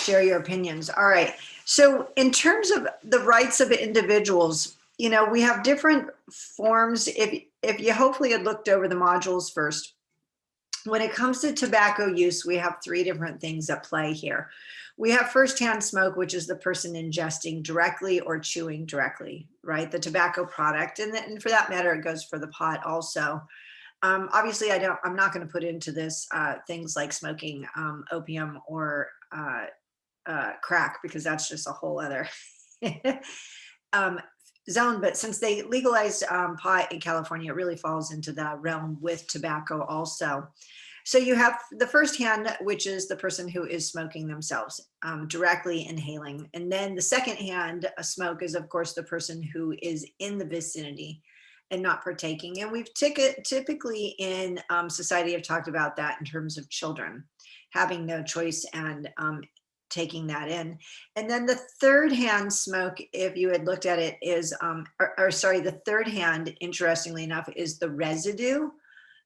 share your opinions. All right. So in terms of the rights of individuals, you know, we have different forms. If you hopefully had looked over the modules first, when it comes to tobacco use, we have three different things at play here. We have firsthand smoke, which is the person ingesting directly or chewing directly, right? The tobacco product. And for that matter, it goes for the pot also. Obviously, I'm not going to put into this things like smoking opium or crack, because that's just a whole other zone. But since they legalized pot in California, it really falls into that realm with tobacco also. So you have the first hand, which is the person who is smoking themselves, directly inhaling. And then the second hand smoke is, of course, the person who is in the vicinity and not partaking. And we've typically in society have talked about that in terms of children having no choice and taking that in. And then the third hand smoke, if you had looked at it, is, the third hand, interestingly enough, is the residue,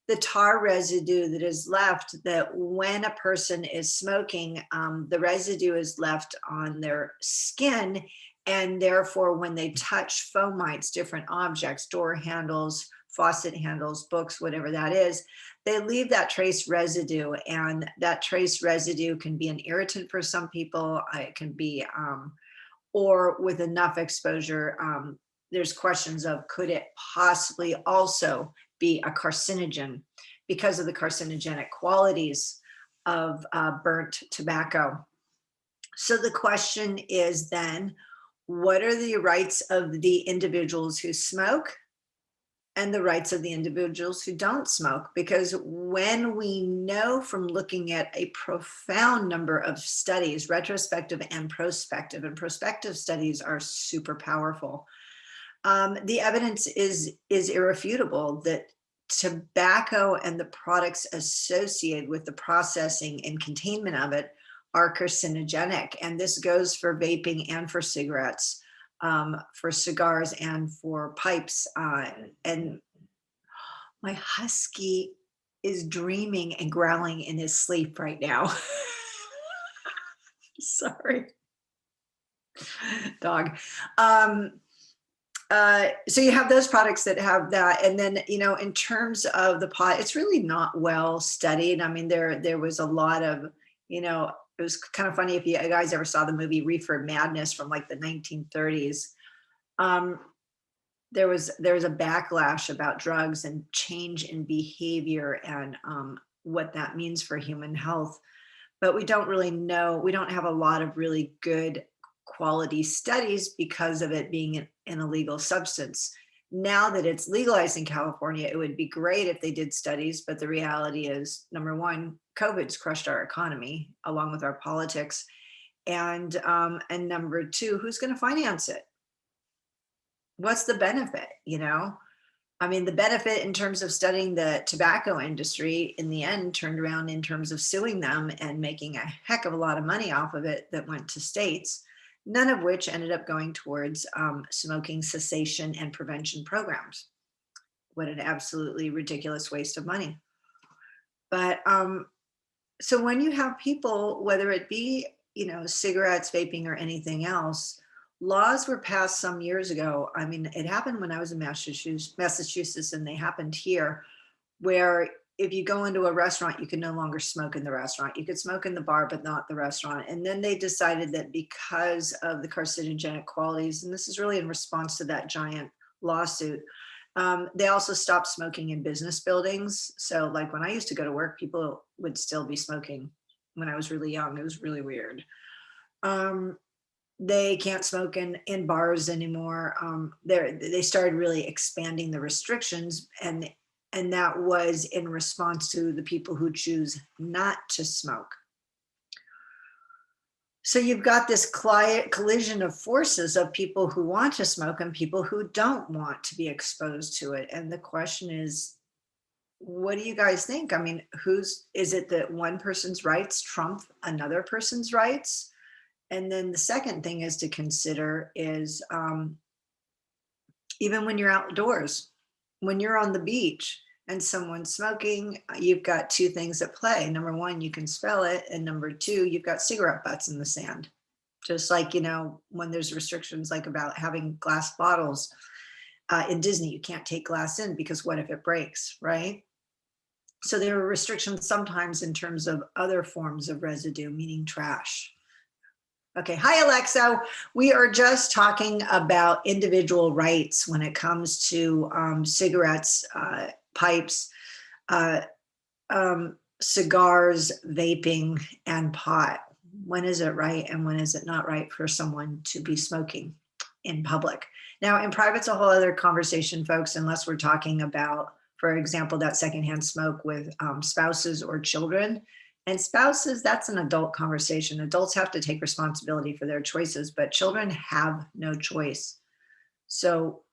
the tar residue that is left, that when a person is smoking, the residue is left on their skin. And therefore, when they touch fomites, different objects, door handles, faucet handles, books, whatever that is, they leave that trace residue. And that trace residue can be an irritant for some people. It can be, or with enough exposure, there's questions of, could it possibly also be a carcinogen because of the carcinogenic qualities of burnt tobacco? So the question is then, what are the rights of the individuals who smoke and the rights of the individuals who don't smoke? Because when we know from looking at a profound number of studies, retrospective and prospective studies are super powerful. The evidence is irrefutable that tobacco and the products associated with the processing and containment of it are carcinogenic. And this goes for vaping and for cigarettes, for cigars and for pipes. And my husky is dreaming and growling in his sleep right now. Sorry, dog. So you have those products that have that. And then, you know, in terms of the pot, it's really not well studied. I mean, there was a lot of, you know, it was kind of funny if you guys ever saw the movie Reefer Madness from like the 1930s. There was a backlash about drugs and change in behavior and what that means for human health. But we don't really know, we don't have a lot of really good quality studies because of it being an illegal substance. Now that it's legalized in California, it would be great if they did studies, but the reality is, number one, COVID's crushed our economy along with our politics. And number two, who's going to finance it? What's the benefit, you know? I mean, the benefit in terms of studying the tobacco industry in the end turned around in terms of suing them and making a heck of a lot of money off of it that went to states, none of which ended up going towards smoking cessation and prevention programs. What an absolutely ridiculous waste of money. But so when you have people, whether it be, you know, cigarettes, vaping, or anything else, laws were passed some years ago. I mean, it happened when I was in Massachusetts, and they happened here, where if you go into a restaurant, you can no longer smoke in the restaurant. You could smoke in the bar, but not the restaurant. And then they decided that because of the carcinogenic qualities, and this is really in response to that giant lawsuit, they also stopped smoking in business buildings. So like when I used to go to work, people would still be smoking when I was really young. It was really weird. They can't smoke in bars anymore. They started really expanding the restrictions, and that was in response to the people who choose not to smoke. So you've got this collision of forces of people who want to smoke and people who don't want to be exposed to it. And the question is, what do you guys think? I mean, is it that one person's rights trump another person's rights? And then the second thing is to consider is even when you're outdoors, when you're on the beach and someone's smoking, you've got two things at play. Number one, you can smell it. And number two, you've got cigarette butts in the sand. Just like, when there's restrictions like about having glass bottles in Disney, you can't take glass in because what if it breaks, right? So there are restrictions sometimes in terms of other forms of residue, meaning trash. Okay, hi Alexa. We are just talking about individual rights when it comes to cigarettes, pipes, uh, cigars, vaping, and pot. When is it right and when is it not right for someone to be smoking in public? Now, in private's a whole other conversation, folks, unless we're talking about, for example, that secondhand smoke with spouses or children. And spouses, that's an adult conversation. Adults have to take responsibility for their choices, but children have no choice. So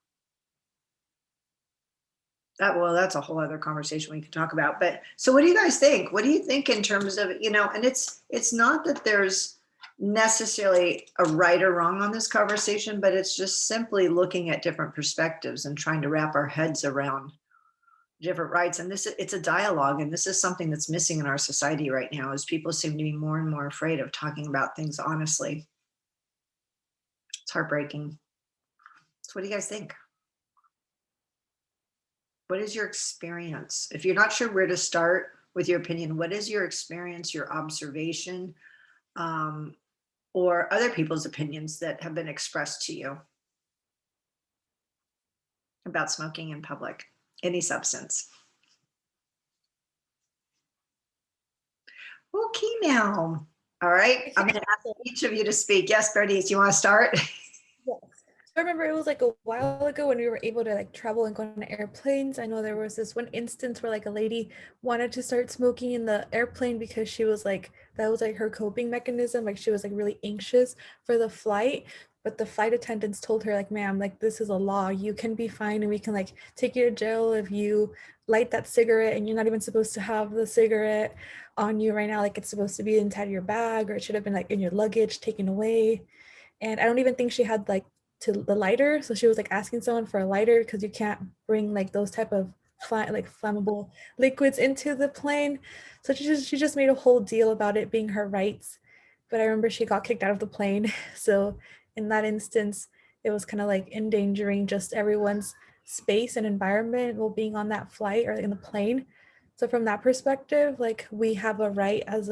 that's a whole other conversation we can talk about. But so what do you guys think? What do you think in terms of, and it's not that there's necessarily a right or wrong on this conversation, but it's just simply looking at different perspectives and trying to wrap our heads around different rights. And it's a dialogue, and this is something that's missing in our society right now, is people seem to be more and more afraid of talking about things honestly. It's heartbreaking. So what do you guys think? What is your experience? If you're not sure where to start with your opinion, what is your experience, your observation, or other people's opinions that have been expressed to you about smoking in public, any substance? Okay, now. All right, I'm going to ask each of you to speak. Yes, Bernice, you want to start? Yes. I remember it was like a while ago when we were able to like travel and go on airplanes. I know there was this one instance where like a lady wanted to start smoking in the airplane because she was like, that was like her coping mechanism. Like she was like really anxious for the flight. But the flight attendants told her like, ma'am, like this is a law. You can be fined and we can like take you to jail if you light that cigarette and you're not even supposed to have the cigarette on you right now. Like it's supposed to be inside your bag, or it should have been like in your luggage taken away. And I don't even think she had like to the lighter, so she was like asking someone for a lighter because you can't bring like those type of like flammable liquids into the plane. So she just made a whole deal about it being her rights. But I remember she got kicked out of the plane. So in that instance, it was kind of like endangering just everyone's space and environment while being on that flight or in the plane. So from that perspective, like we have a right as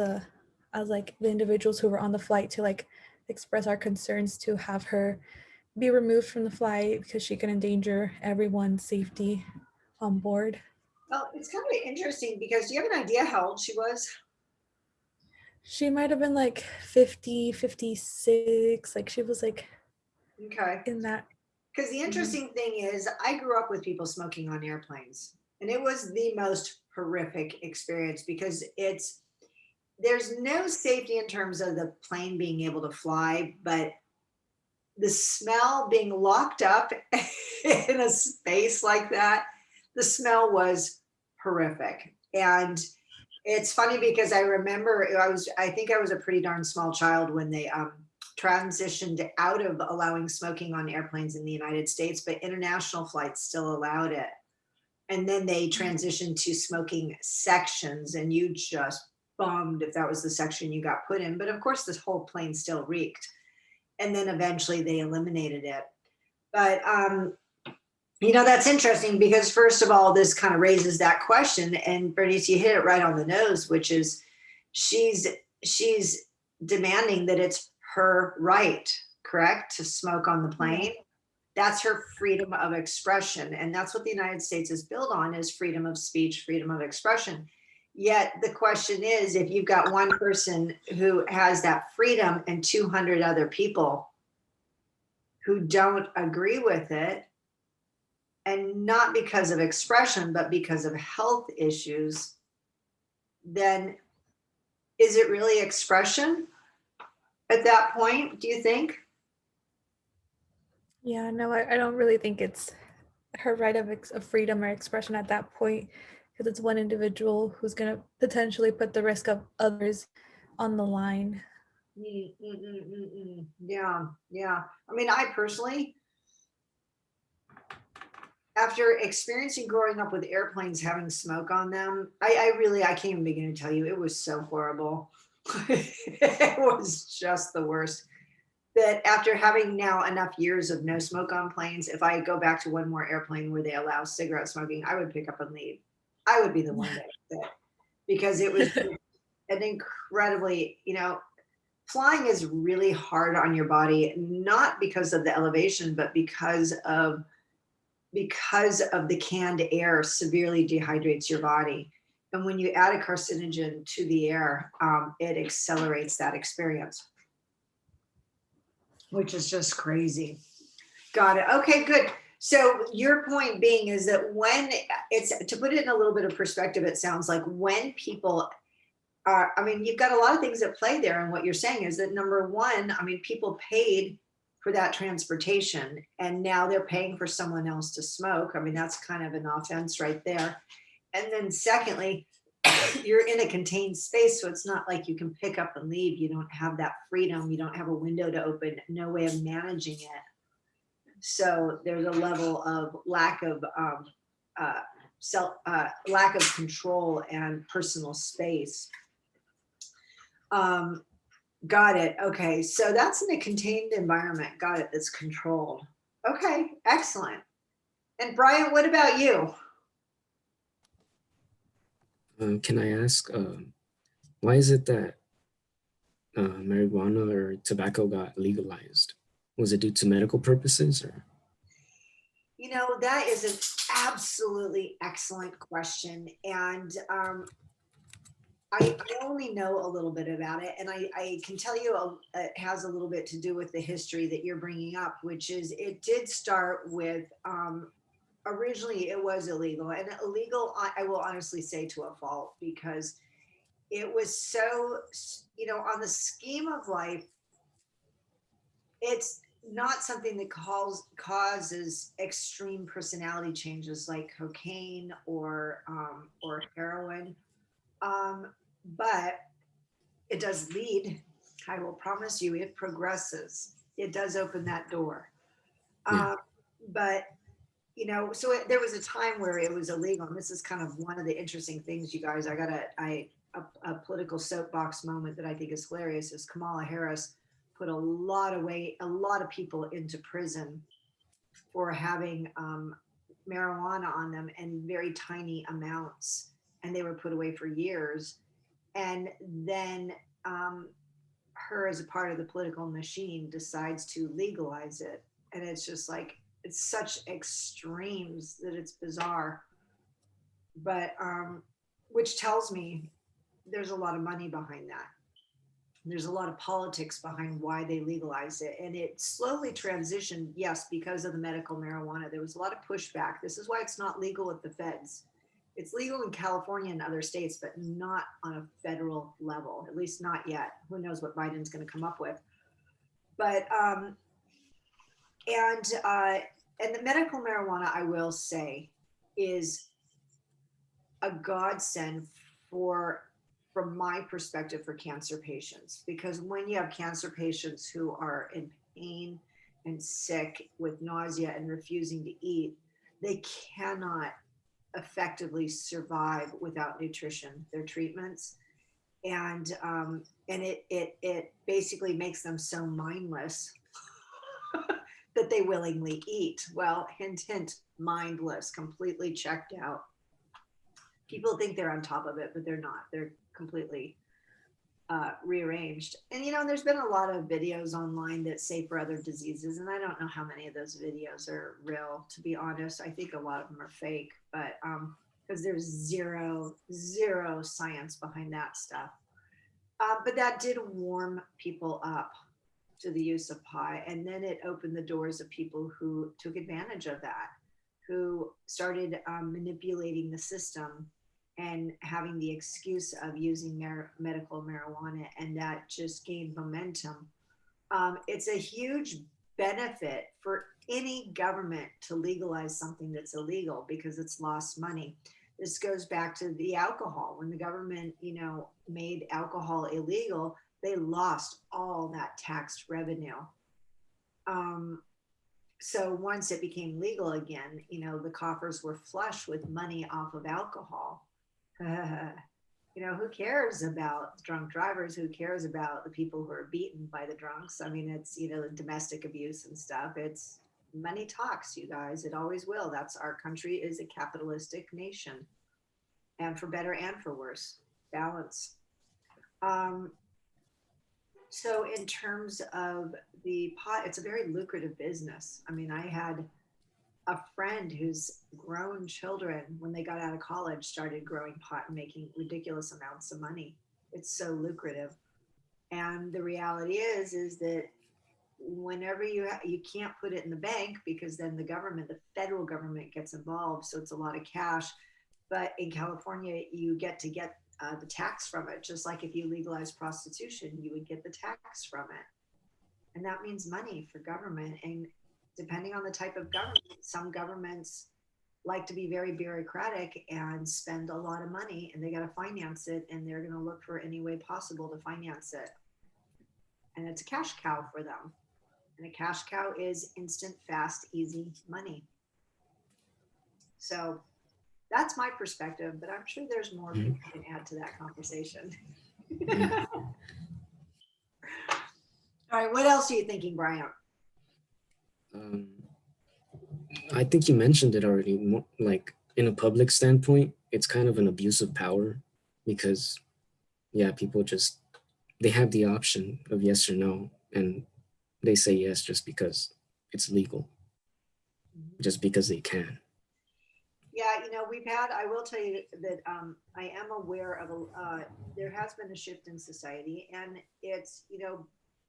like the individuals who were on the flight to like express our concerns to have her be removed from the flight because she can endanger everyone's safety on board. Well, it's kind of interesting because do you have an idea how old she was? She might have been like 50, 56. Like she was like Okay. in that. Because the Mhm. interesting thing is, I grew up with people smoking on airplanes, and it was the most horrific experience because there's no safety in terms of the plane being able to fly, but the smell being locked up in a space like that, the smell was horrific. And it's funny because I remember I think I was a pretty darn small child when they transitioned out of allowing smoking on airplanes in the United States, but international flights still allowed it. And then they transitioned to smoking sections, and you just bummed if that was the section you got put in. But of course, this whole plane still reeked. And then eventually they eliminated it. But that's interesting because first of all, this kind of raises that question. And Bernice, you hit it right on the nose, which is she's demanding that it's her right, correct, to smoke on the Yeah. plane. That's her freedom of expression. And that's what the United States is built on, is freedom of speech, freedom of expression. Yet the question is, if you've got one person who has that freedom and 200 other people who don't agree with it, and not because of expression, but because of health issues, then is it really expression at that point, do you think? Yeah, no, I don't really think it's her right of freedom or expression at that point because it's one individual who's going to potentially put the risk of others on the line. Yeah, yeah. I mean, I personally, after experiencing growing up with airplanes having smoke on them, I can't even begin to tell you, it was so horrible. It was just the worst. That after having now enough years of no smoke on planes, if I go back to one more airplane where they allow cigarette smoking, I would pick up and leave. I would be the one that because it was an incredibly, flying is really hard on your body, not because of the elevation, but because of the canned air severely dehydrates your body. And when you add a carcinogen to the air, it accelerates that experience, which is just crazy. Got it. Okay, good. So your point being is that when it's, to put it in a little bit of perspective, it sounds like when people are, I mean, you've got a lot of things at play there. And what you're saying is that number one, I mean, people paid for that transportation and now they're paying for someone else to smoke. I mean, that's kind of an offense right there. And then secondly, you're in a contained space. So it's not like you can pick up and leave. You don't have that freedom. You don't have a window to open, no way of managing it. So there's a level of lack of lack of control and personal space. Got it. Okay, so that's in a contained environment. Got it. That's controlled. Okay, excellent. And Brian, what about you? Can I ask, why is it that marijuana or tobacco got legalized? Was it due to medical purposes or? That is an absolutely excellent question. And I only know a little bit about it. And I can tell you it has a little bit to do with the history that you're bringing up, which is it did start with, originally it was illegal. And illegal, I will honestly say, to a fault, because it was so, on the scheme of life, it's not something that causes extreme personality changes like cocaine or heroin, but it does lead. I will promise you, it progresses. It does open that door. Yeah. But so there was a time where it was illegal, and this is kind of one of the interesting things, you guys. I got a political soapbox moment that I think is hilarious. Is Kamala Harris put a lot of people into prison for having marijuana on them in very tiny amounts, and they were put away for years. And then her, as a part of the political machine, decides to legalize it, and it's just like, it's such extremes that it's bizarre. But which tells me there's a lot of money behind that. There's a lot of politics behind why they legalized it. And it slowly transitioned, yes, because of the medical marijuana. There was a lot of pushback. This is why it's not legal at the feds. It's legal in California and other states, but not on a federal level, at least not yet. Who knows what Biden's going to come up with. But and the medical marijuana, I will say, is a godsend from my perspective, for cancer patients, because when you have cancer patients who are in pain and sick with nausea and refusing to eat, they cannot effectively survive without nutrition, their treatments. And it basically makes them so mindless that they willingly eat. Well, hint, hint, mindless, completely checked out. People think they're on top of it, but they're not. They're completely rearranged. And there's been a lot of videos online that say for other diseases, and I don't know how many of those videos are real, to be honest. I think a lot of them are fake, but because there's zero science behind that stuff. But that did warm people up to the use of pot, and then it opened the doors of people who took advantage of that, who started manipulating the system and having the excuse of using medical marijuana, and that just gained momentum. It's a huge benefit for any government to legalize something that's illegal, because it's lost money. This goes back to the alcohol. When the government, made alcohol illegal, they lost all that tax revenue. So once it became legal again, the coffers were flush with money off of alcohol. Who cares about drunk drivers? Who cares about the people who are beaten by the drunks? I mean, it's, domestic abuse and stuff. It's money talks, you guys. It always will. That's our country is a capitalistic nation, and for better and for worse, balance. Um, so in terms of the pot, it's a very lucrative business. I mean, I had a friend whose grown children, when they got out of college, started growing pot and making ridiculous amounts of money. It's so lucrative. And the reality is that whenever you can't put it in the bank, because then the federal government gets involved. So it's a lot of cash. But in California, you get the tax from it. Just like if you legalize prostitution, you would get the tax from it. And that means money for government. And depending on the type of government, some governments like to be very bureaucratic and spend a lot of money, and they got to finance it, and they're going to look for any way possible to finance it. And it's a cash cow for them. And a cash cow is instant, fast, easy money. So that's my perspective, but I'm sure there's more people can add to that conversation. All right, what else are you thinking, Brian? I think you mentioned it already. Like in a public standpoint, it's kind of an abuse of power because, people they have the option of yes or no, and they say yes just because it's legal, just because they can. Yeah, I will tell you that I am aware of, there has been a shift in society, and it's,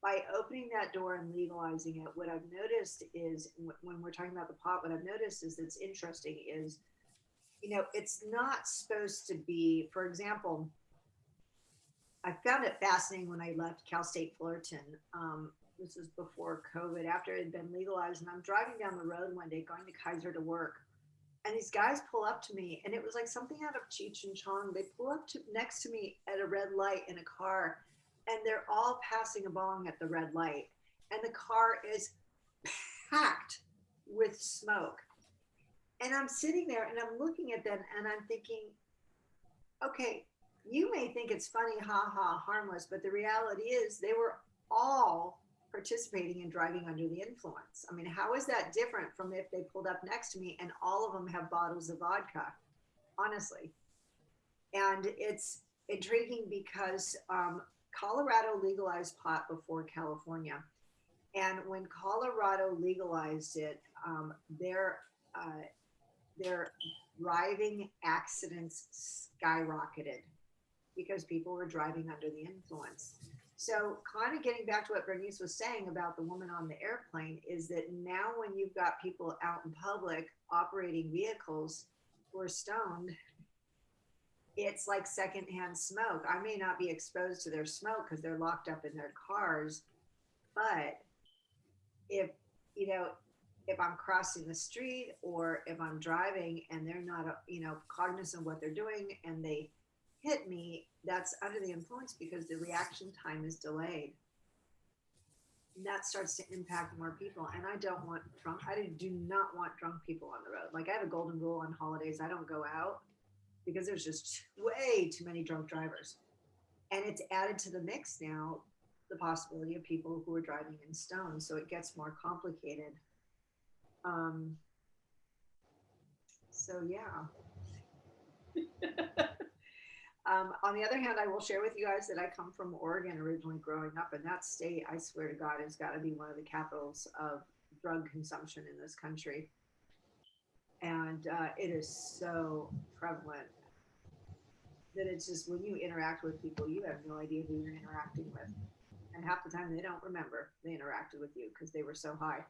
by opening that door and legalizing it, what I've noticed is when we're talking about the pot, what I've noticed is that's interesting is, it's not supposed to be, for example, I found it fascinating when I left Cal State Fullerton. This was before COVID, after it had been legalized, and I'm driving down the road one day going to Kaiser to work. And these guys pull up to me, and it was like something out of Cheech and Chong. They pull up next to me at a red light in a car, and they're all passing a bong at the red light. And the car is packed with smoke. And I'm sitting there and I'm looking at them and I'm thinking, okay, you may think it's funny, ha ha, harmless, but the reality is they were all participating in driving under the influence. I mean, how is that different from if they pulled up next to me and all of them have bottles of vodka, honestly? And it's intriguing because Colorado legalized pot before California. And when Colorado legalized it, their driving accidents skyrocketed because people were driving under the influence. So kind of getting back to what Bernice was saying about the woman on the airplane is that now when you've got people out in public operating vehicles who are stoned, it's like secondhand smoke. I may not be exposed to their smoke because they're locked up in their cars, but if I'm crossing the street or if I'm driving and they're not, cognizant of what they're doing and they hit me, that's under the influence because the reaction time is delayed. And that starts to impact more people. And I do not want drunk people on the road. Like I have a golden rule on holidays. I don't go out because there's just way too many drunk drivers. And it's added to the mix now, the possibility of people who are driving in stone. So it gets more complicated. So yeah. On the other hand, I will share with you guys that I come from Oregon originally growing up, and that state, I swear to God, has got to be one of the capitals of drug consumption in this country. And it is so prevalent that it's just when you interact with people, you have no idea who you're interacting with. And half the time they don't remember they interacted with you because they were so high.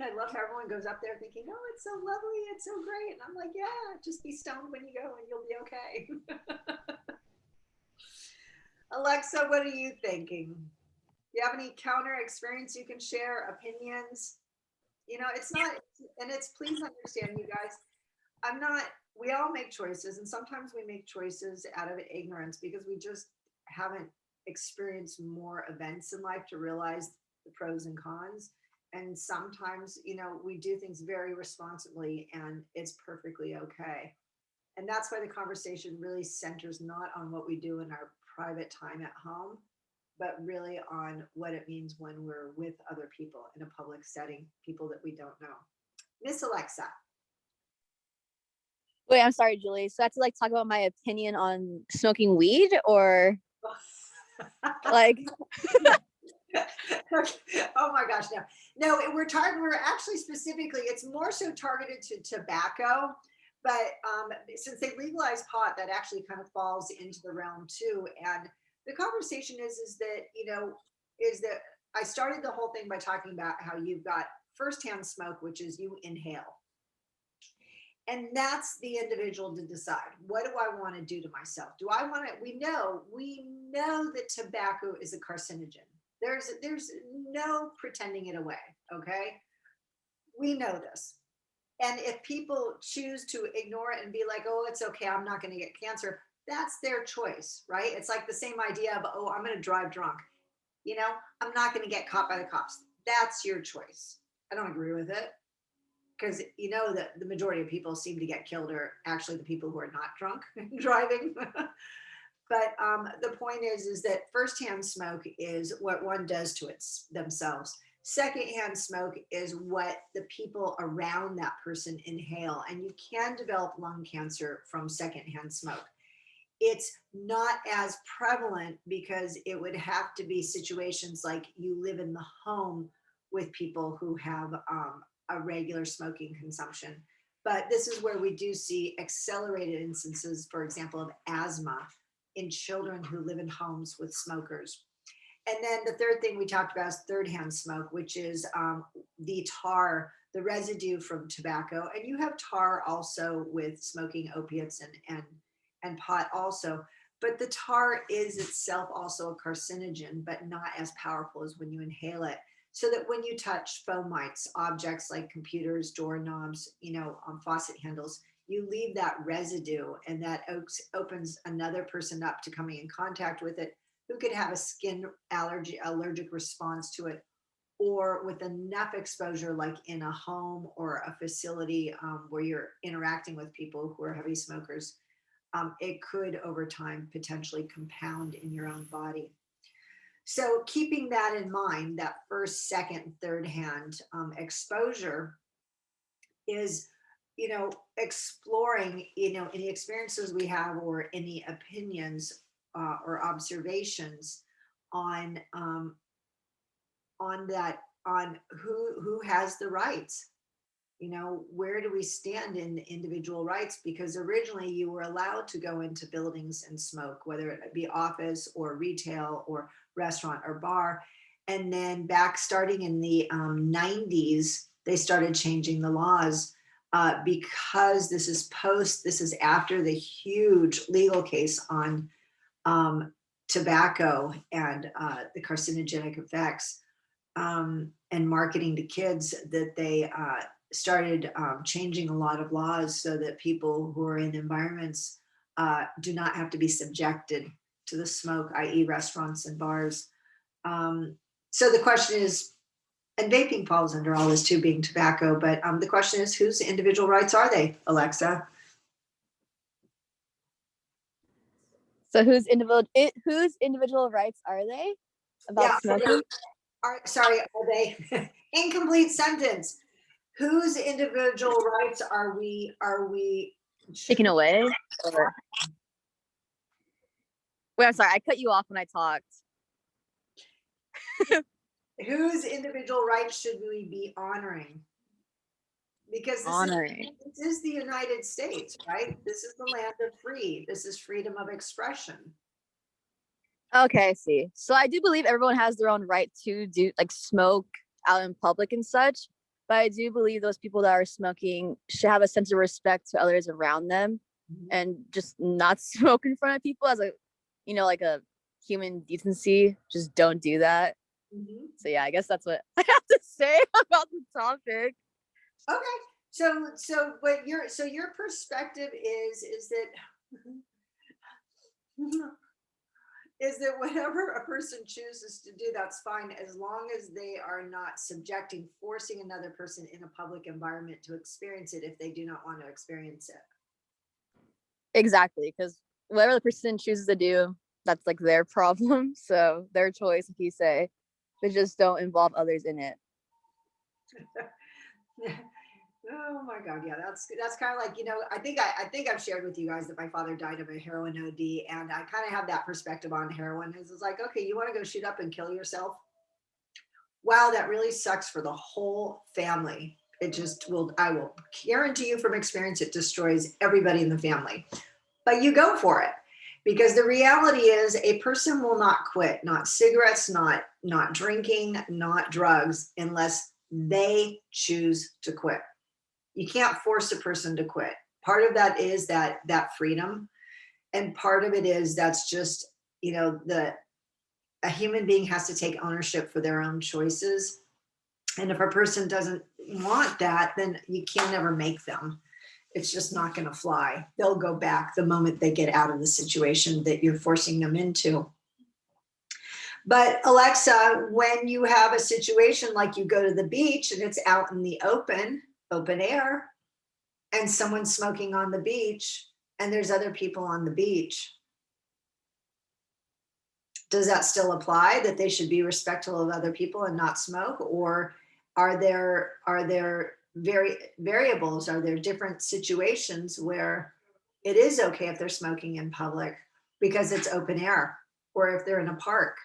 I love how everyone goes up there thinking, oh, it's so lovely, it's so great. And I'm like, yeah, just be stoned when you go and you'll be okay. Alexa, what are you thinking? Do you have any counter experience you can share, opinions? It's not, and it's, please understand, you guys, we all make choices, and sometimes we make choices out of ignorance because we just haven't experienced more events in life to realize the pros and cons. And sometimes, you know, we do things very responsibly and it's perfectly okay. And that's why the conversation really centers not on what we do in our private time at home, but really on what it means when we're with other people in a public setting, people that we don't know. Miss Alexa. Wait, I'm sorry, Julie. So I have to like talk about my opinion on smoking weed, or like Oh my gosh, no. No, we're actually specifically, it's more so targeted to tobacco, but since they legalized pot, that actually kind of falls into the realm too. And the conversation is that, you know, is that I started the whole thing by talking about how you've got firsthand smoke, which is you inhale. And that's the individual to decide, what do I want to do to myself? Do I want to, we know that tobacco is a carcinogen. There's no pretending it away. Okay. We know this. And if people choose to ignore it and be like, oh, it's okay, I'm not going to get cancer, that's their choice, right? It's like the same idea of, oh, I'm going to drive drunk. You know, I'm not going to get caught by the cops. That's your choice. I don't agree with it, because you know that the majority of people seem to get killed are actually the people who are not drunk driving. But the point is that firsthand smoke is what one does to themselves. Secondhand smoke is what the people around that person inhale, and you can develop lung cancer from secondhand smoke. It's not as prevalent because it would have to be situations like you live in the home with people who have a regular smoking consumption. But this is where we do see accelerated instances, for example, of asthma in children who live in homes with smokers. And then the third thing we talked about is third hand smoke, which is the tar, the residue from tobacco. And you have tar also with smoking opiates and pot also. But the tar is itself also a carcinogen, but not as powerful as when you inhale it. So that when you touch fomites, objects like computers, doorknobs, you know, faucet handles, you leave that residue, and that opens another person up to coming in contact with it, who could have a skin allergic response to it, or with enough exposure, like in a home or a facility where you're interacting with people who are heavy smokers, it could over time potentially compound in your own body. So keeping that in mind, that first, second, third hand exposure is, you know, exploring, you know, any experiences we have or any opinions or observations on that, on who has the rights. You know, where do we stand in individual rights? Because originally you were allowed to go into buildings and smoke, whether it be office or retail or restaurant or bar. And then back starting in the 90s, they started changing the laws because this is after the huge legal case on tobacco and the carcinogenic effects and marketing to kids, that they started changing a lot of laws so that people who are in environments do not have to be subjected to the smoke, i.e. restaurants and bars. So the question is, and vaping falls under all this too, being tobacco, but the question is, whose individual rights are they, Alexa? So whose individual rights are they about smoking? Sorry, are they incomplete sentence? Whose individual rights are we Taken away? Or... Wait, I'm sorry, I cut you off when I talked. Whose individual rights should we be honoring? Because this is the United States, right? This is the land of free. This is freedom of expression. Okay, I see. So I do believe everyone has their own right to do like smoke out in public and such. But I do believe those people that are smoking should have a sense of respect to others around them, and just not smoke in front of people as a, you know, like a human decency. Just don't do that. So yeah, I guess that's what I have to say about the topic. Okay. So but your perspective is that is that whatever a person chooses to do, that's fine, as long as they are not forcing another person in a public environment to experience it if they do not want to experience it. Exactly, because whatever the person chooses to do, that's like their problem. So their choice, if you say, but just don't involve others in it. Oh my God, yeah, that's kind of like, I think I've shared with you guys that my father died of a heroin OD, and I kind of have that perspective on heroin. It's like, okay, you want to go shoot up and kill yourself? Wow, that really sucks for the whole family. It just will, I will guarantee you from experience, it destroys everybody in the family. But you go for it, because the reality is a person will not quit, not cigarettes, not drinking, not drugs, unless they choose to quit. You can't force a person to quit. Part of that is that freedom, and part of it is that's just, a human being has to take ownership for their own choices. And if a person doesn't want that, then you can never make them. It's just not going to fly. They'll go back the moment they get out of the situation that you're forcing them into. But Alexa, when you have a situation like you go to the beach and it's out in the open air, and someone's smoking on the beach and there's other people on the beach, does that still apply, that they should be respectful of other people and not smoke? Or are there variables? Are there different situations where it is okay if they're smoking in public because it's open air, or if they're in a park?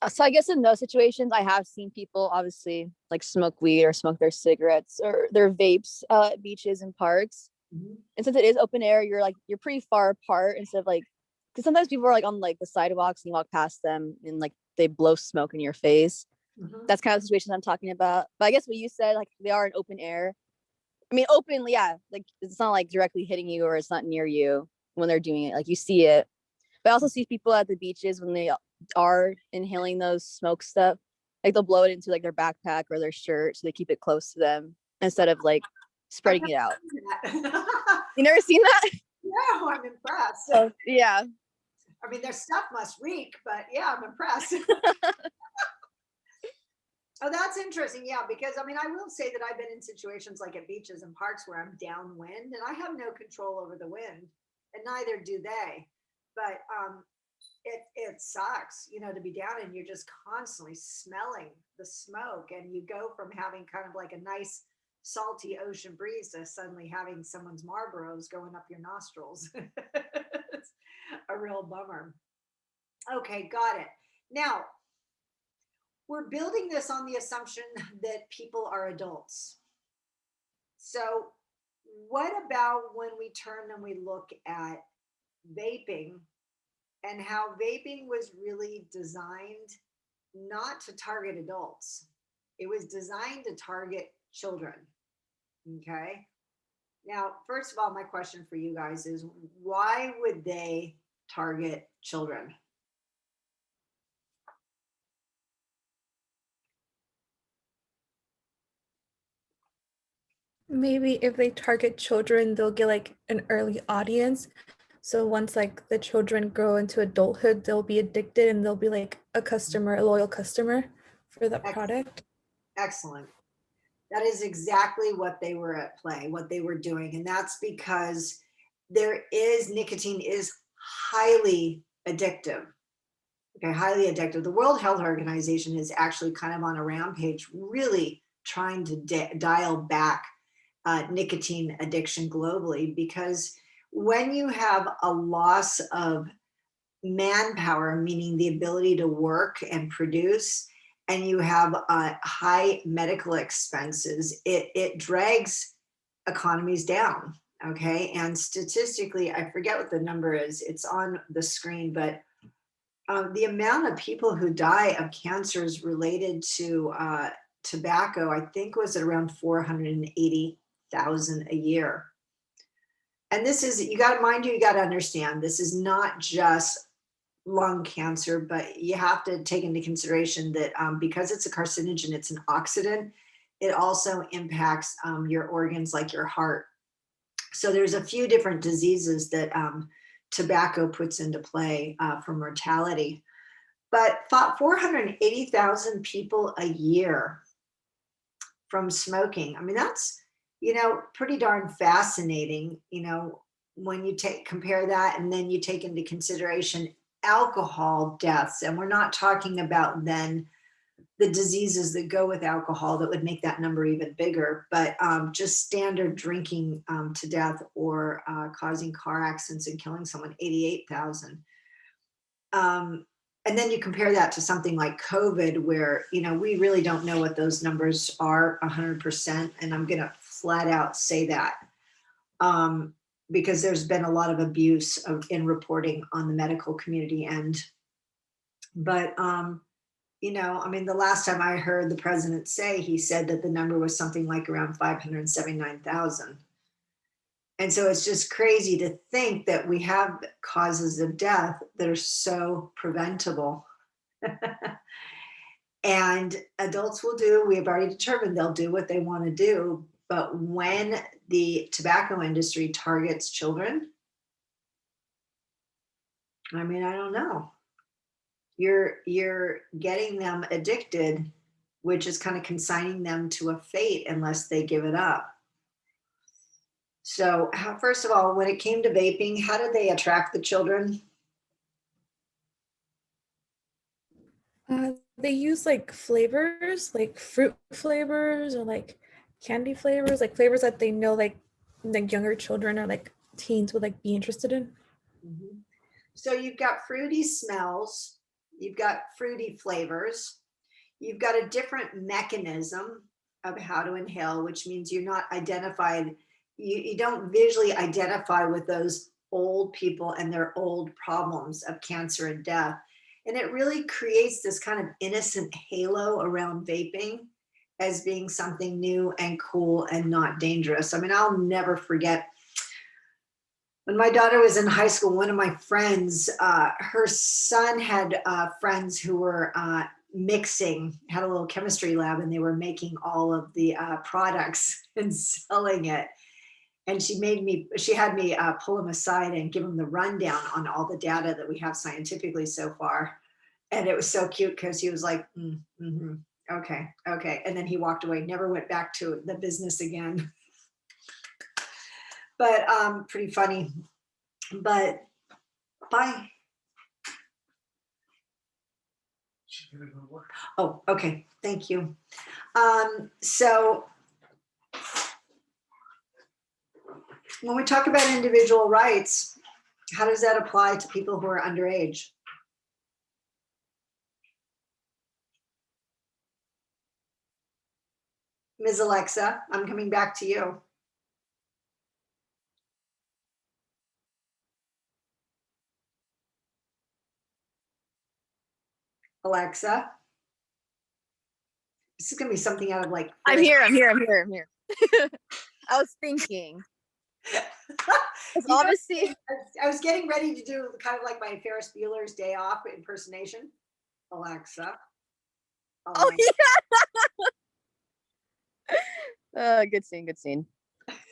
So I guess in those situations, I have seen people obviously like smoke weed or smoke their cigarettes or their vapes at beaches and parks. Mhm. And since it is open air, you're pretty far apart instead of like, because sometimes people are like on like the sidewalks and you walk past them and like they blow smoke in your face. Mhm. That's kind of the situations I'm talking about. But I guess what you said, like they are in open air. I mean, openly, yeah, like it's not like directly hitting you or it's not near you when they're doing it. Like you see it. But I also see people at the beaches when they are inhaling those smoke stuff, like they'll blow it into like their backpack or their shirt, so they keep it close to them instead of like spreading it out. You never seen that? No, I'm impressed. Oh, yeah. I mean, their stuff must reek, but yeah, I'm impressed. Oh, that's interesting. Yeah, because I mean, I will say that I've been in situations like at beaches and parks where I'm downwind and I have no control over the wind, and neither do they. But it sucks, to be down and you're just constantly smelling the smoke, and you go from having kind of like a nice salty ocean breeze to suddenly having someone's Marlboros going up your nostrils. It's a real bummer. Okay, got it. Now, we're building this on the assumption that people are adults. So what about when we turn and we look at vaping, and how vaping was really designed not to target adults? It was designed to target children. Okay. Now, first of all, my question for you guys is, why would they target children? Maybe if they target children, they'll get like an early audience. So once like the children grow into adulthood, they'll be addicted and they'll be like a loyal customer for that product. Excellent. That is exactly what they were at play, what they were doing. And that's because nicotine is highly addictive. Okay, highly addictive. The World Health Organization is actually kind of on a rampage, really trying to dial back nicotine addiction globally, because when you have a loss of manpower, meaning the ability to work and produce, and you have high medical expenses, it drags economies down. Okay, and statistically, I forget what the number is, it's on the screen, but the amount of people who die of cancers related to tobacco, I think, was at around 480,000 a year. And this is, you got to understand, this is not just lung cancer, but you have to take into consideration that because it's a carcinogen, it's an oxidant, it also impacts your organs like your heart. So there's a few different diseases that tobacco puts into play for mortality. But 480,000 people a year from smoking. I mean, that's, pretty darn fascinating, when you compare that, and then you take into consideration alcohol deaths. And we're not talking about then the diseases that go with alcohol that would make that number even bigger, but just standard drinking to death or causing car accidents and killing someone, 88,000. And then you compare that to something like COVID, where, we really don't know what those numbers are 100%. And I'm going to flat out say that because there's been a lot of abuse in reporting on the medical community end. But, the last time I heard the president say, he said that the number was something like around 579,000. And so it's just crazy to think that we have causes of death that are so preventable. And adults we have already determined they'll do what they want to do. But when the tobacco industry targets children, I don't know. You're getting them addicted, which is kind of consigning them to a fate unless they give it up. So first of all, when it came to vaping, how did they attract the children? They use like flavors, like fruit flavors or like candy flavors, like flavors that they know like younger children or like teens would like be interested in. Mm-hmm. So you've got fruity smells, you've got fruity flavors, you've got a different mechanism of how to inhale, which means you're not identified. You don't visually identify with those old people and their old problems of cancer and death. And it really creates this kind of innocent halo around vaping as being something new and cool and not dangerous. I'll never forget when my daughter was in high school, one of my friends, her son had friends who were had a little chemistry lab, and they were making all of the products and selling it. And she had me pull him aside and give him the rundown on all the data that we have scientifically so far. And it was so cute because he was like, okay. And then he walked away, never went back to the business again. But pretty funny. But bye. Oh, okay. Thank you. So when we talk about individual rights, how does that apply to people who are underage? Ms. Alexa, I'm coming back to you. Alexa, this is going to be something out of like. I'm here. I was thinking. It's obviously. I was getting ready to do kind of like my Ferris Bueller's Day Off impersonation. Alexa. Oh yeah. Good scene.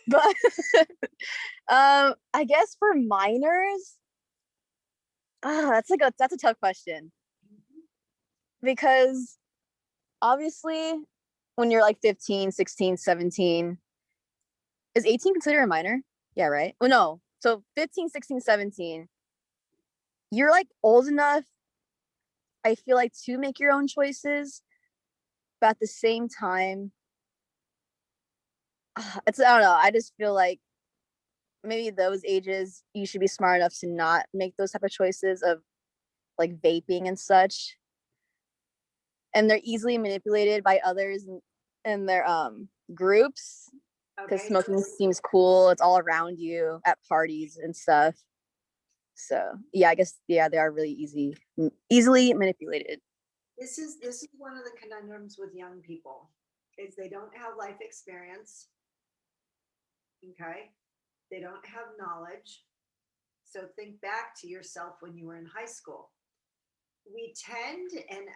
But I guess for minors, that's a tough question. Because obviously when you're like 15, 16, 17, is 18 considered a minor? Yeah, right? Well, no. So 15, 16, 17, you're like old enough, I feel like, to make your own choices. But at the same time, I don't know. I just feel like maybe those ages, you should be smart enough to not make those type of choices of like vaping and such. And they're easily manipulated by others in their groups, because smoking seems cool. It's all around you at parties and stuff. So yeah, I guess they are really easily manipulated. This is one of the conundrums with young people, is they don't have life experience. Okay, they don't have knowledge. So think back to yourself when you were in high school. We tend, and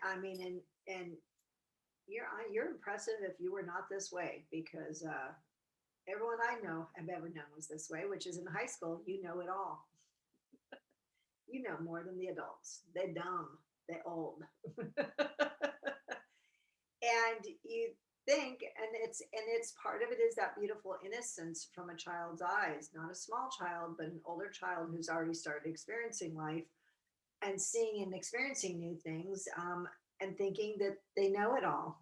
you're impressive if you were not this way, because everyone I know have ever known was this way, which is in high school, you know it all. You know more than the adults. They're dumb. They're old. And you think, and it's part of it is that beautiful innocence from a child's eyes, not a small child, but an older child who's already started experiencing life and seeing and experiencing new things, and thinking that they know it all.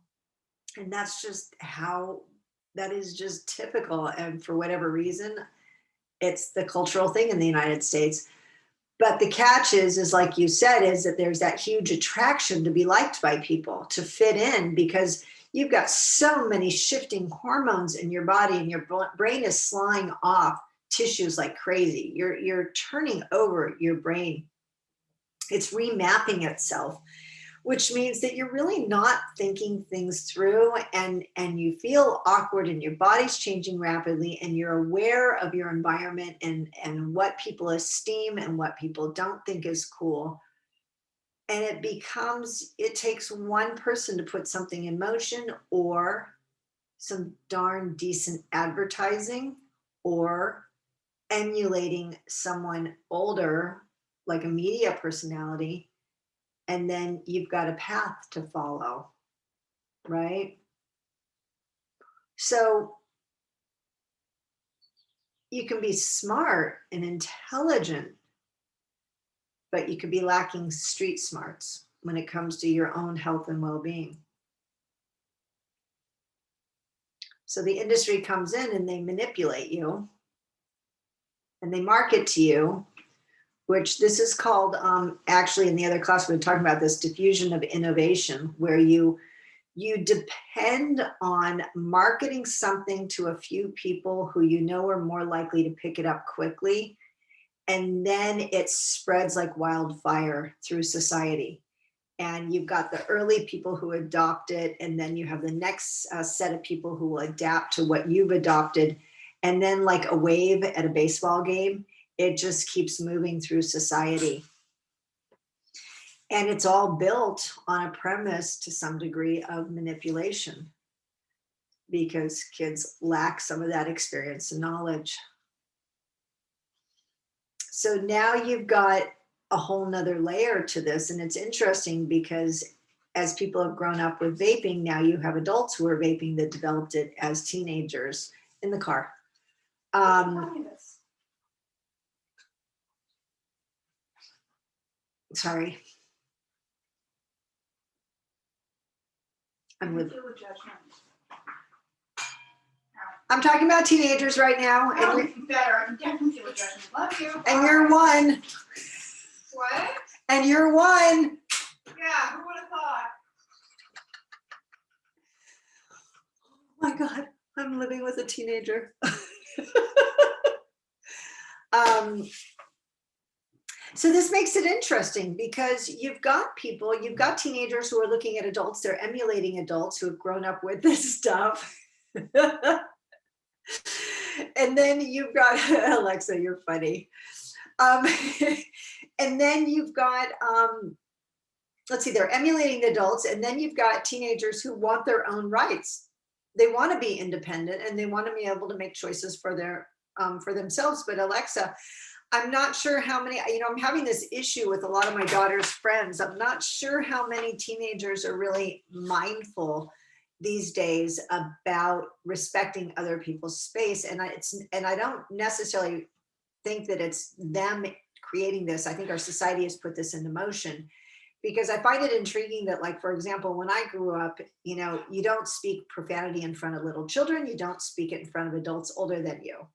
And that's just how that is just typical. And for whatever reason, it's the cultural thing in the United States. But the catch is like you said, is that there's that huge attraction to be liked by people, to fit in, because you've got so many shifting hormones in your body, and your brain is slying off tissues like crazy. You're turning over your brain. It's remapping itself, which means that you're really not thinking things through, and you feel awkward, and your body's changing rapidly, and you're aware of your environment and what people esteem and what people don't think is cool. And it takes one person to put something in motion, or some darn decent advertising, or emulating someone older, like a media personality, and then you've got a path to follow, right? So you can be smart and intelligent, but you could be lacking street smarts when it comes to your own health and well-being. So the industry comes in and they manipulate you, and they market to you, which this is called, actually in the other class we were talking about this, diffusion of innovation, where you depend on marketing something to a few people who you know are more likely to pick it up quickly, and then it spreads like wildfire through society. And you've got the early people who adopt it, and then you have the next set of people who will adapt to what you've adopted, and then like a wave at a baseball game, it just keeps moving through society. And it's all built on a premise to some degree of manipulation, because kids lack some of that experience and knowledge. So now you've got a whole nother layer to this. And it's interesting because as people have grown up with vaping, now you have adults who are vaping that developed it as teenagers in the car. Sorry. I'm talking about teenagers right now. No, And better. I can definitely feel a judgment. Love you. you're one. What? And you're one. Yeah, who would have thought? Oh my God, I'm living with a teenager. So this makes it interesting, because you've got teenagers who are looking at adults, they're emulating adults who have grown up with this stuff. And then you've got, Alexa, you're funny. And then you've got, let's see, they're emulating the adults, and then you've got teenagers who want their own rights. They want to be independent, and they want to be able to make choices for themselves. But Alexa, I'm not sure how many, I'm having this issue with a lot of my daughter's friends. I'm not sure how many teenagers are really mindful these days about respecting other people's space. And I don't necessarily think that it's them creating this. I think our society has put this into motion, because I find it intriguing that, like, for example, when I grew up, you don't speak profanity in front of little children. You don't speak it in front of adults older than you.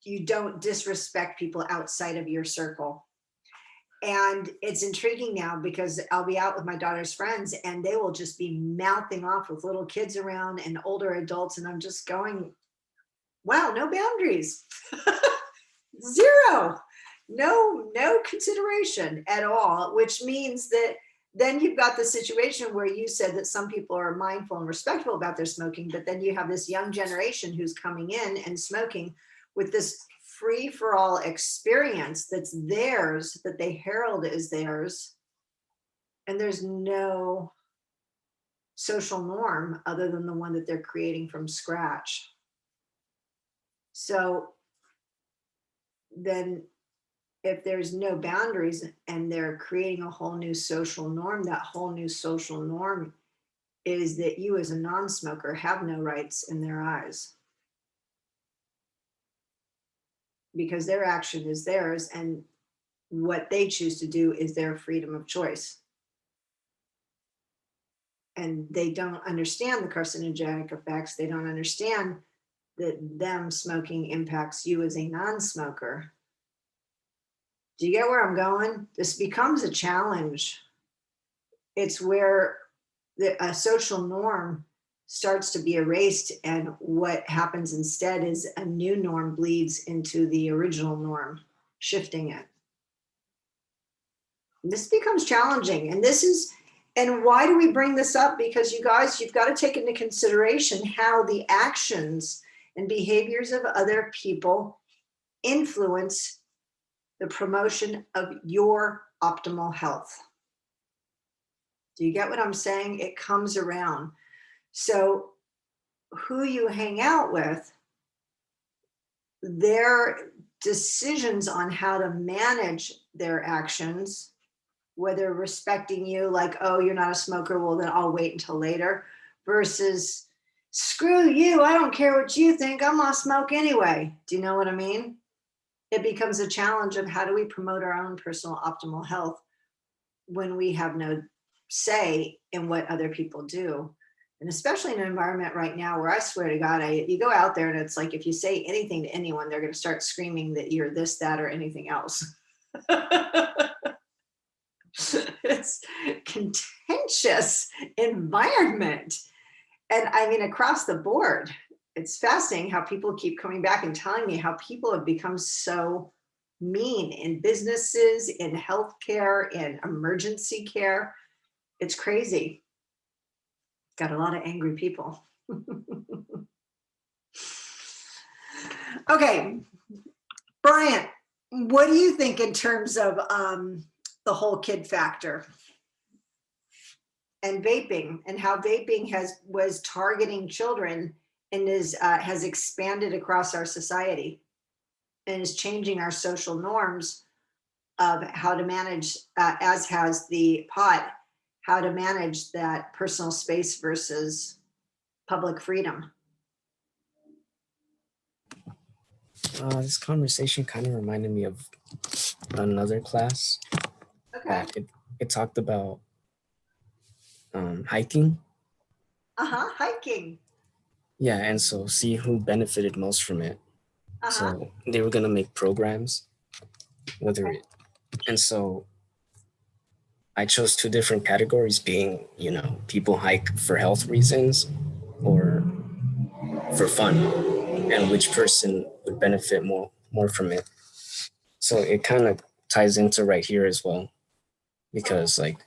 You don't disrespect people outside of your circle. And it's intriguing now, because I'll be out with my daughter's friends and they will just be mouthing off with little kids around and older adults. And I'm just going, wow, no boundaries. Zero. No consideration at all, which means that then you've got the situation where you said that some people are mindful and respectful about their smoking, but then you have this young generation who's coming in and smoking with this free-for-all experience that's theirs, that they herald as theirs, and there's no social norm other than the one that they're creating from scratch. So then if there's no boundaries and they're creating a whole new social norm, that whole new social norm is that you as a non-smoker have no rights in their eyes. Because their action is theirs and what they choose to do is their freedom of choice. And they don't understand the carcinogenic effects. They don't understand that them smoking impacts you as a non-smoker. Do you get where I'm going? This becomes a challenge. It's where a social norm starts to be erased, and what happens instead is a new norm bleeds into the original norm, shifting it. This becomes challenging, and why do we bring this up? Because you guys, you've got to take into consideration how the actions and behaviors of other people influence the promotion of your optimal health. Do you get what I'm saying? It comes around. So who you hang out with, their decisions on how to manage their actions, whether respecting you like, oh, you're not a smoker, well, then I'll wait until later, versus screw you, I don't care what you think, I'm gonna smoke anyway. Do you know what I mean? It becomes a challenge of how do we promote our own personal optimal health when we have no say in what other people do. And especially in an environment right now where I swear to God, you go out there and it's like, if you say anything to anyone, they're going to start screaming that you're this, that, or anything else. It's contentious environment. And I mean, across the board, it's fascinating how people keep coming back and telling me how people have become so mean in businesses, in healthcare, in emergency care. It's crazy. Got a lot of angry people. Okay, Brian, what do you think in terms of the whole kid factor and vaping, and how vaping was targeting children and has expanded across our society and is changing our social norms of how to manage, as has the pot, how to manage that personal space versus public freedom? This conversation kind of reminded me of another class Okay. that it talked about hiking. Hiking. Yeah, and so see who benefited most from it. So they were gonna make programs, and so I chose two different categories, being, people hike for health reasons or for fun, and which person would benefit more from it. So it kind of ties into right here as well, because like,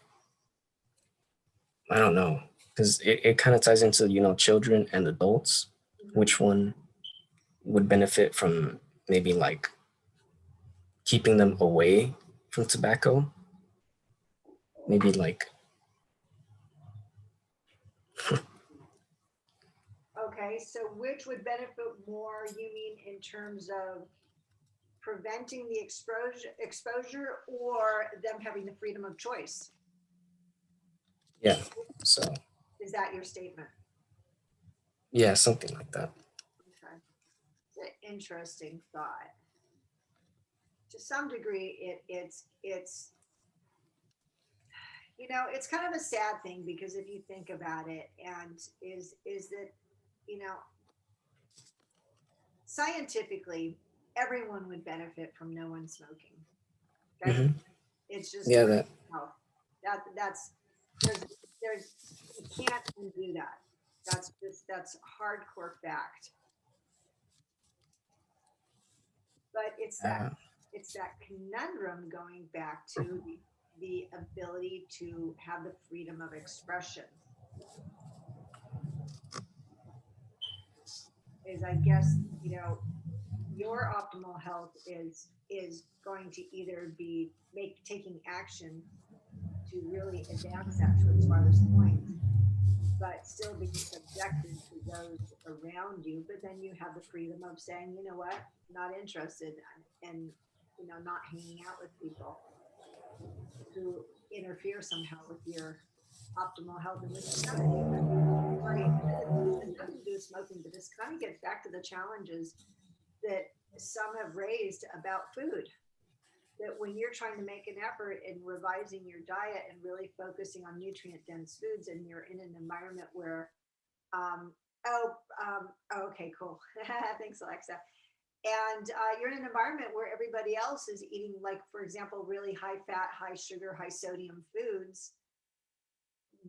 I don't know, because it kind of ties into, children and adults, which one would benefit from maybe like keeping them away from tobacco, maybe like. Okay, so which would benefit more, you mean in terms of preventing the exposure or them having the freedom of choice? Yeah, so Is that your statement? yeah, something like that. Okay. It's an interesting thought. To some degree, it's it's kind of a sad thing, because if you think about it, and is that, scientifically, everyone would benefit from no one smoking. Okay? Mhm. It's just Yeah, that. health. That's there's you can't undo that. That's hardcore fact. But it's that conundrum going back to the ability to have the freedom of expression. Is, I guess, your optimal health is going to either be taking action to really advance that to its farthest point, but still being subjected to those around you. But then you have the freedom of saying, you know what, not interested, and not hanging out with people who interfere somehow with your optimal health. And this kind of, right, this has nothing to do with smoking, but this kind of gets back to the challenges that some have raised about food. That when you're trying to make an effort in revising your diet and really focusing on nutrient dense foods, and you're in an environment where, okay, cool. Thanks, Alexa. And you're in an environment where everybody else is eating, like, for example, really high fat, high sugar, high sodium foods,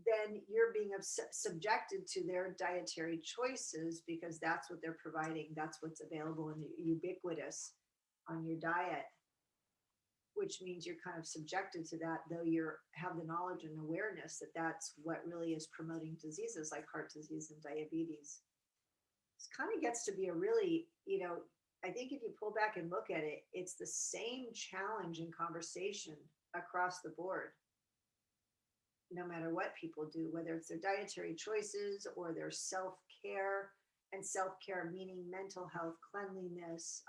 then you're being subjected to their dietary choices because that's what they're providing. That's what's available and ubiquitous on your diet, which means you're kind of subjected to that, though you have the knowledge and awareness that that's what really is promoting diseases like heart disease and diabetes. This kind of gets to be a really, I think if you pull back and look at it, it's the same challenge in conversation across the board, no matter what people do, whether it's their dietary choices or their self-care, and self-care meaning mental health, cleanliness,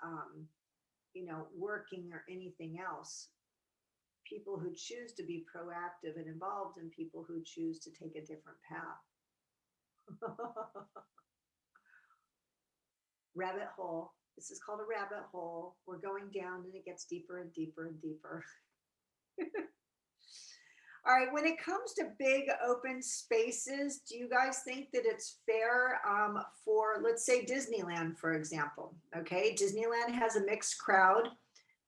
working or anything else. People who choose to be proactive and involved, and people who choose to take a different path. Rabbit hole. This is called a rabbit hole. We're going down and it gets deeper and deeper and deeper. All right, when it comes to big open spaces, do you guys think that it's fair for, let's say, Disneyland, for example? Okay, Disneyland has a mixed crowd.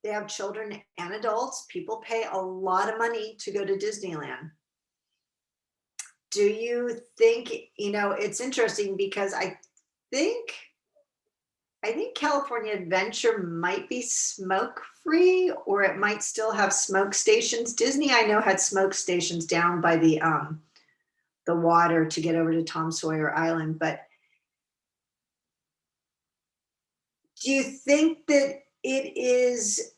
They have children and adults. People pay a lot of money to go to Disneyland. Do you think, it's interesting because I think California Adventure might be smoke free, or it might still have smoke stations. Disney, I know, had smoke stations down by the water to get over to Tom Sawyer Island. But do you think that it is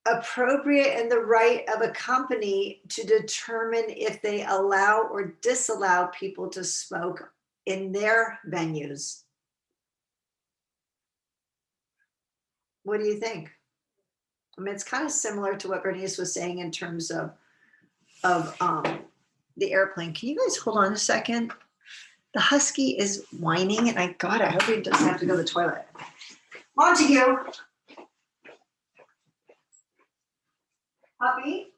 appropriate and the right of a company to determine if they allow or disallow people to smoke in their venues? What do you think? I mean, it's kind of similar to what Bernice was saying in terms of the airplane. Can you guys hold on a second? The husky is whining, and I hope he doesn't have to go to the toilet. Montague. Puppy,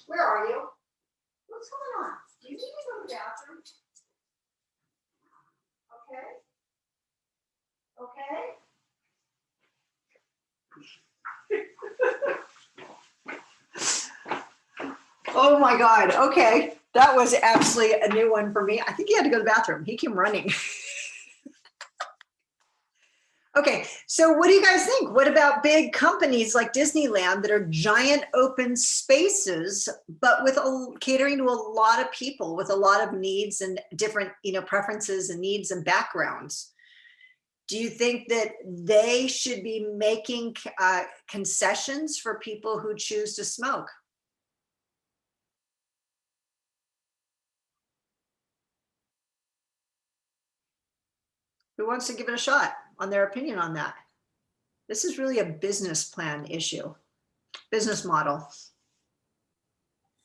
where are you? What's going on? Do you need to go to the bathroom? Okay. Oh my God. Okay. That was absolutely a new one for me. I think he had to go to the bathroom. He came running. Okay. So what do you guys think? What about big companies like Disneyland that are giant open spaces, but with catering to a lot of people with a lot of needs and different, preferences and needs and backgrounds? Do you think that they should be making concessions for people who choose to smoke? Who wants to give it a shot on their opinion on that? This is really a business plan issue, business model.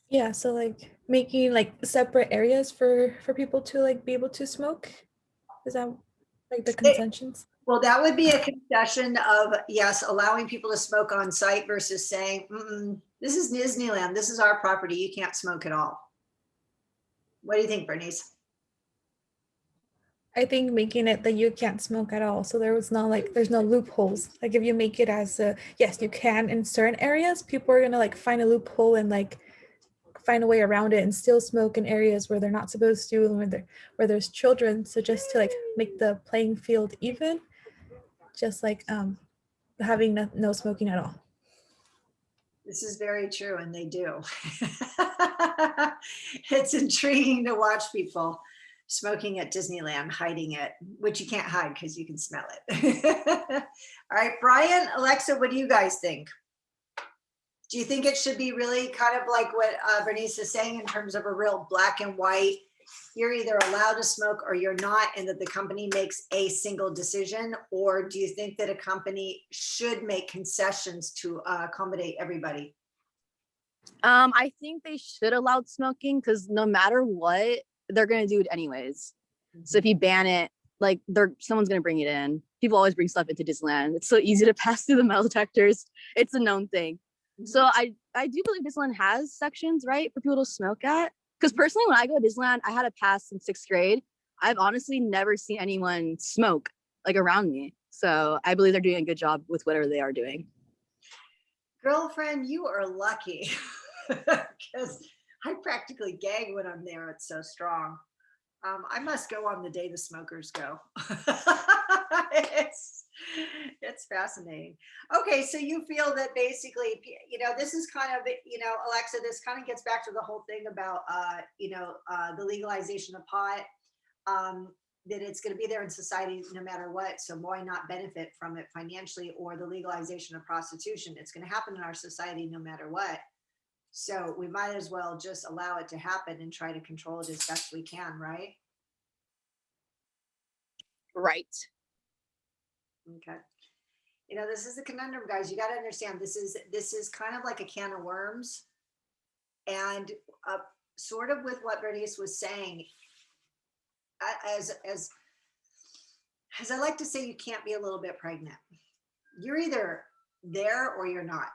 Yeah, so like making like separate areas for people to like be able to smoke. Is that like the concessions? Well, that would be a concession of, yes, allowing people to smoke on site versus saying, this is Disneyland, this is our property, you can't smoke at all. What do you think, Bernice? I think making it that you can't smoke at all. So there's no loopholes. Like if you make it as yes, you can in certain areas, people are gonna like find a loophole and like find a way around it and still smoke in areas where they're not supposed to, and where there's children. So just to like make the playing field even, just like having no smoking at all. This is very true, and they do. It's intriguing to watch people smoking at Disneyland, hiding it, which you can't hide because you can smell it. All right, Brian, Alexa, what do you guys think? Do you think it should be really kind of like what Bernice is saying in terms of a real black and white, you're either allowed to smoke or you're not, and that the company makes a single decision? Or do you think that a company should make concessions to accommodate everybody? I think they should allow smoking because no matter what, they're gonna do it anyways. So if you ban it, like someone's gonna bring it in. People always bring stuff into Disneyland. It's so easy to pass through the metal detectors. It's a known thing. So I do believe Disneyland has sections, right, for people to smoke at. Because personally, when I go to Disneyland, I had a pass in 6th grade. I've honestly never seen anyone smoke like around me. So I believe they're doing a good job with whatever they are doing. Girlfriend, you are lucky because I practically gag when I'm there. It's so strong. I must go on the day the smokers go. It's fascinating. Okay, so you feel that basically, this is kind of, Alexa, this kind of gets back to the whole thing about, the legalization of pot, that it's going to be there in society no matter what. So why not benefit from it financially? Or the legalization of prostitution? It's going to happen in our society no matter what. So we might as well just allow it to happen and try to control it as best we can, right? Right. Okay. This is the conundrum, guys. You got to understand, this is kind of like a can of worms. And sort of with what Bernice was saying, as I like to say, you can't be a little bit pregnant. You're either there or you're not.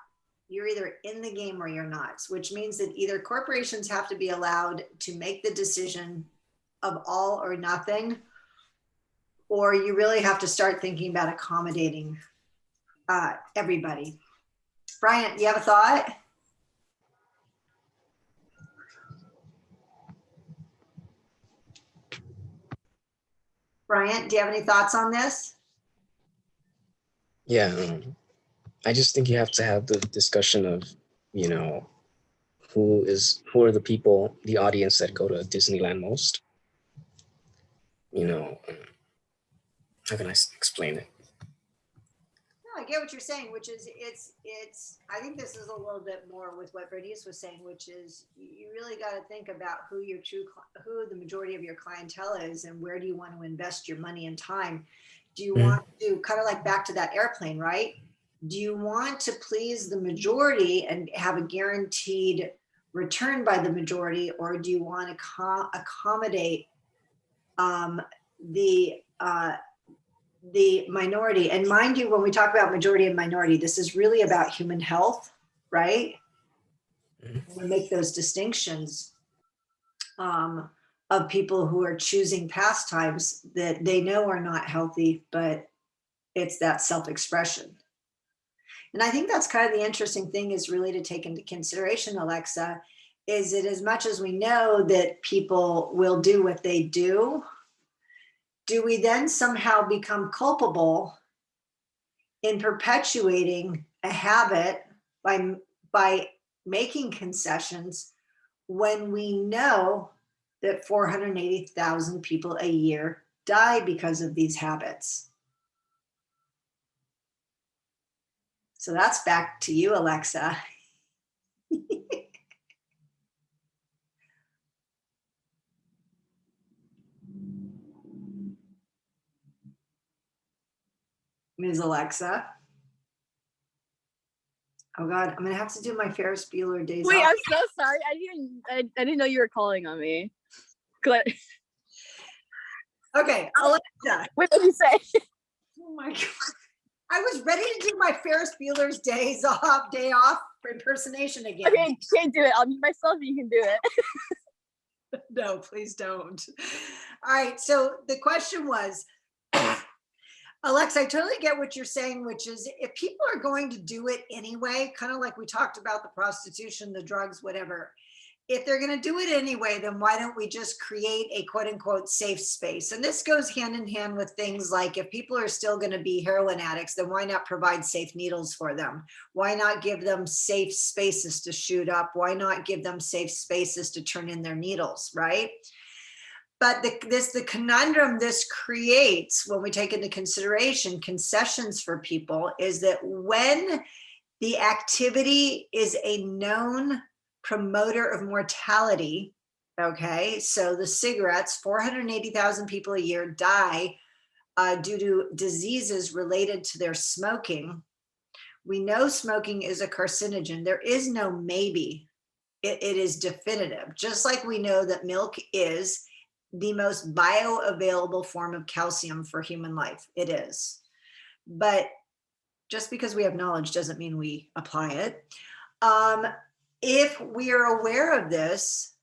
You're either in the game or you're not, which means that either corporations have to be allowed to make the decision of all or nothing, or you really have to start thinking about accommodating everybody. Bryant, do you have a thought? Bryant, do you have any thoughts on this? Yeah, I just think you have to have the discussion of, who are the people, the audience that go to Disneyland most. How can I explain it? No, I get what you're saying, which is it's I think this is a little bit more with what Bernice was saying, which is you really got to think about who the majority of your clientele is, and where do you want to invest your money and time. Do you want to, kind of like back to that airplane, right? Do you want to please the majority and have a guaranteed return by the majority, or do you want to accommodate the minority? And mind you, when we talk about majority and minority, this is really about human health, right? We make those distinctions of people who are choosing pastimes that they know are not healthy, but it's that self-expression. And I think that's kind of the interesting thing, is really to take into consideration, Alexa, is that as much as we know that people will do what they do we then somehow become culpable in perpetuating a habit by making concessions when we know that 480,000 people a year die because of these habits? So that's back to you, Alexa. Ms. Alexa. Oh God, I'm gonna have to do my Ferris Bueller days Wait, off. I'm so sorry. I didn't know you were calling on me. Okay, Alexa. What did you say? Oh my God. I was ready to do my Ferris Bueller's day off for impersonation again. Okay, can't do it. I'll mute myself and you can do it. No, please don't. All right, so the question was, Alexa, I totally get what you're saying, which is if people are going to do it anyway, kind of like we talked about the prostitution, the drugs, whatever, if they're going to do it anyway, then why don't we just create a quote unquote safe space? And this goes hand in hand with things like, if people are still going to be heroin addicts, then why not provide safe needles for them? Why not give them safe spaces to shoot up? Why not give them safe spaces to turn in their needles, right? But the conundrum this creates when we take into consideration concessions for people is that when the activity is a known promoter of mortality, Okay, so the cigarettes, 480,000 people a year die due to diseases related to their smoking. We know smoking is a carcinogen. There is no maybe. It is definitive. Just like we know that milk is the most bioavailable form of calcium for human life. It is. But just because we have knowledge doesn't mean we apply it. If we are aware of this,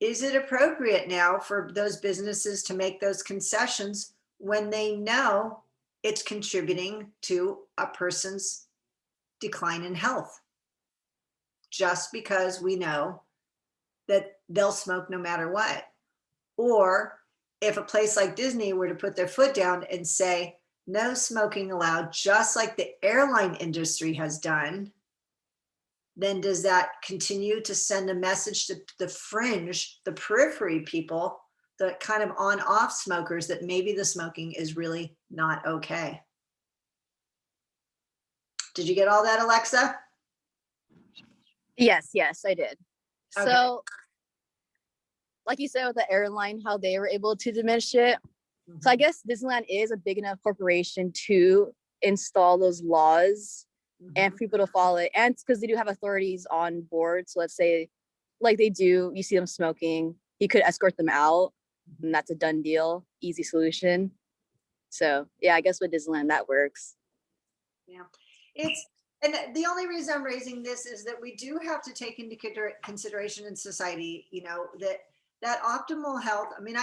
is it appropriate now for those businesses to make those concessions when they know it's contributing to a person's decline in health? Just because we know that they'll smoke no matter what. Or if a place like Disney were to put their foot down and say, no smoking allowed, just like the airline industry has done, then does that continue to send a message to the fringe, the periphery people, the kind of on-off smokers, that maybe the smoking is really not okay? Did you get all that, Alexa? Yes, yes, I did. Okay. So, like you said with the airline, how they were able to diminish it. So I guess Disneyland is a big enough corporation to install those laws and for people to follow it. And because they do have authorities on board. So let's say, like they do, you see them smoking, you could escort them out, and that's a done deal, easy solution. So yeah, I guess with Disneyland that works. Yeah, and the only reason I'm raising this is that we do have to take into consideration in society, you know, that optimal health. I mean,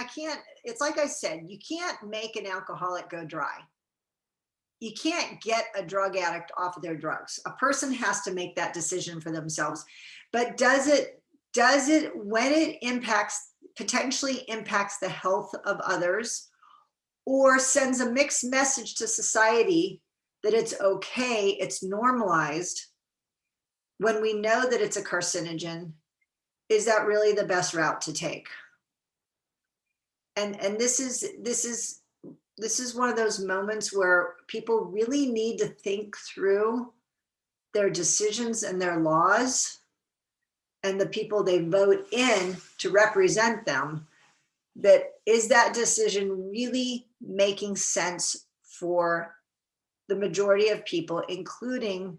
it's like I said, you can't make an alcoholic go dry. You can't get a drug addict off of their drugs. A person has to make that decision for themselves. But does it, when it potentially impacts the health of others, or sends a mixed message to society that it's okay, it's normalized, when we know that it's a carcinogen, is that really the best route to take? And this is one of those moments where people really need to think through their decisions and their laws and the people they vote in to represent them. That is that decision really making sense for the majority of people, including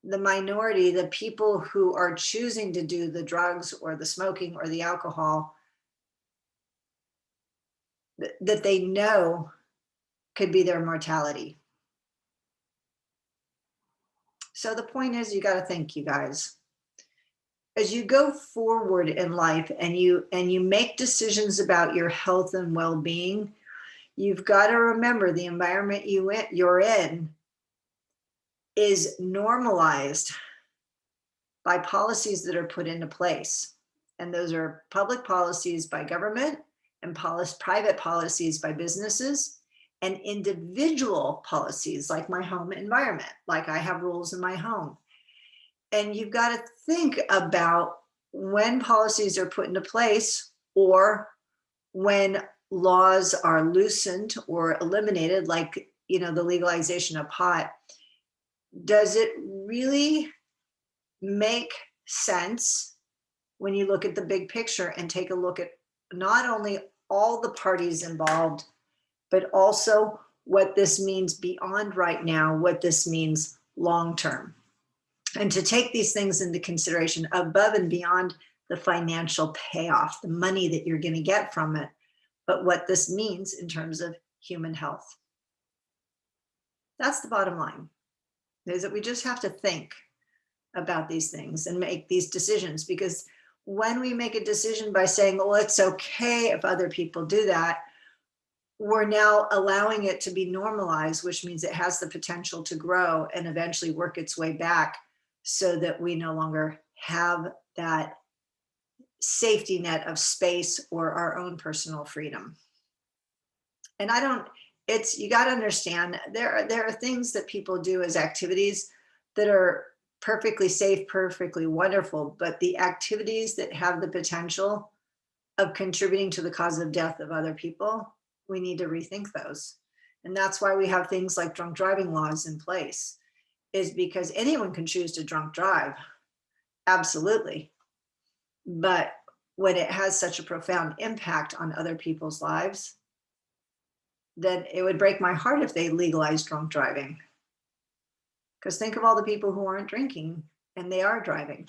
the minority, the people who are choosing to do the drugs or the smoking or the alcohol that they know could be their mortality. So the point is, you got to think, you guys, as you go forward in life and you make decisions about your health and well-being, you've got to remember the environment you're in is normalized by policies that are put into place. And those are public policies by government and private policies by businesses, and individual policies like my home environment, like I have rules in my home. And you've got to think about when policies are put into place or when laws are loosened or eliminated, like, you know, the legalization of pot. Does it really make sense when you look at the big picture and take a look at not only all the parties involved, but also what this means beyond right now, what this means long term? And to take these things into consideration above and beyond the financial payoff, the money that you're going to get from it, but what this means in terms of human health. That's the bottom line, is that we just have to think about these things and make these decisions. Because when we make a decision by saying, well, it's okay if other people do that, we're now allowing it to be normalized, which means it has the potential to grow and eventually work its way back, so that we no longer have that safety net of space or our own personal freedom. And you got to understand, there are things that people do as activities that are perfectly safe, perfectly wonderful, but the activities that have the potential of contributing to the cause of death of other people, we need to rethink those. And that's why we have things like drunk driving laws in place, is because anyone can choose to drunk drive. Absolutely. But when it has such a profound impact on other people's lives, then it would break my heart if they legalized drunk driving. Because think of all the people who aren't drinking and they are driving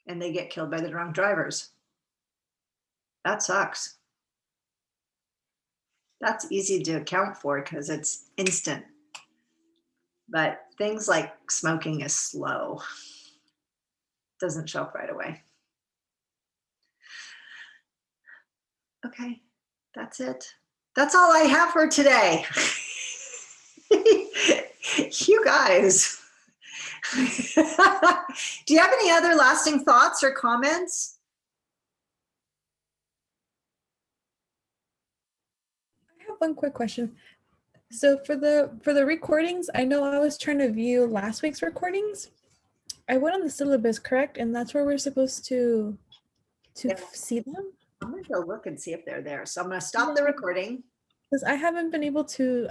and they get killed by the drunk drivers. That sucks. That's easy to account for because it's instant. But things like smoking is slow. Doesn't show up right away. Okay, that's it. That's all I have for today. You guys. Do you have any other lasting thoughts or comments? I have one quick question. So for the recordings, I know I was trying to view last week's recordings. I went on the syllabus, correct? And that's where we're supposed to Yeah. see them? I'm gonna go look and see if they're there. So I'm gonna stop the recording. Because I haven't been able to